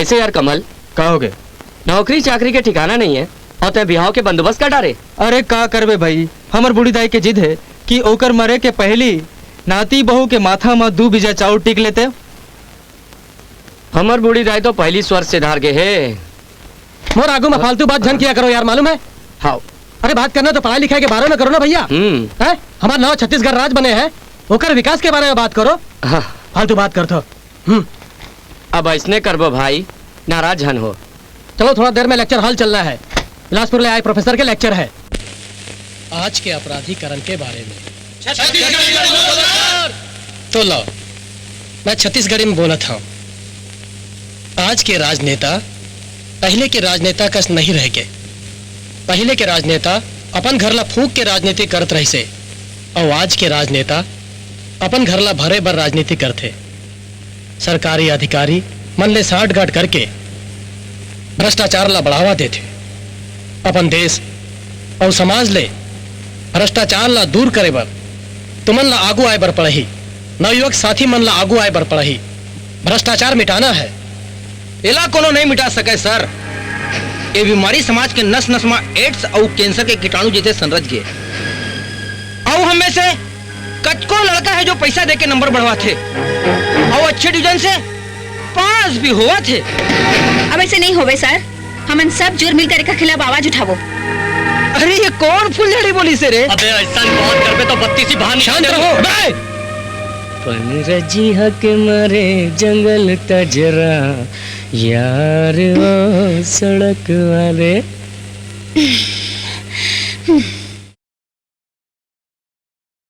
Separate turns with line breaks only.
कैसे यार कमल?
कहोगे
नौकरी चाकरी के ठिकाना नहीं है और ते बिहाव के बंदोबस्त कर डारे।
अरे का करबे भाई, हमर बूढ़ी दाई के जिद है कि ओकर मरे के पहली नाती बहू के माथा में 2 बीजा चाउर टिक लेते।
हमर बूढ़ी दाई तो पहली स्वर से धार गए है।
मोर आगू में फालतू बात झन किया करो यार, मालूम है?
हाँ।
अरे बात करना तो पढ़ाई लिखाई के बारे में करो ना भैया। है हमारा नवा छत्तीसगढ़ राज बने हैं, ओकर विकास के बारे में बात करो।
हाँ।
फालतू बात करते हो।
अब ऐसने करबो भाई, नाराज हन हो।
चलो थोड़ा देर में लेक्चर हॉल चलना है, बिलासपुर ले आए प्रोफेसर के लेक्चर है आज के अपराधीकरण के बारे में। तो लो मैं छत्तीसगढ़ी में बोला था। आज के राजनेता पहले के राजनेता कस नहीं रह गए। पहले के राजनेता अपन घर ला फूक के राजनीति करत रही से, और आज के राजनेता अपन घर ला भरे भर राजनीति करते। सरकारी अधिकारी मन ले साठ गांठ करके भ्रष्टाचार ला बढ़ावा देते। अपन देश और समाज ले भ्रष्टाचार ला दूर करे बर तुमन ला आगू आए बर पड़ही। नवयुवक साथी मन ला आगू आए बर पड़ही। भ्रष्टाचार मिटाना है।
एला कोनो नहीं मिटा सके सर। ये बीमारी समाज के नस नस में एड्स और कैंसर के कीटाणु जैसे संरच गए। और हमें से कचको लड़का है जो पैसा देके नंबर बढ़वा थे और अच्छे डिवीजन से पास भी हुआ थे।
अब ऐसे नहीं होवे सर, हम सब जुर्म मिलकर के खिलाफ आवाज उठावो।
अरे ये कौन फुलझड़ी बोली से रे?
अबे ऐसा बात करबे तो 32 भान।
शांत रहो।
पनरजी हक मरे जंगल तजरा यार वो सड़क वाले।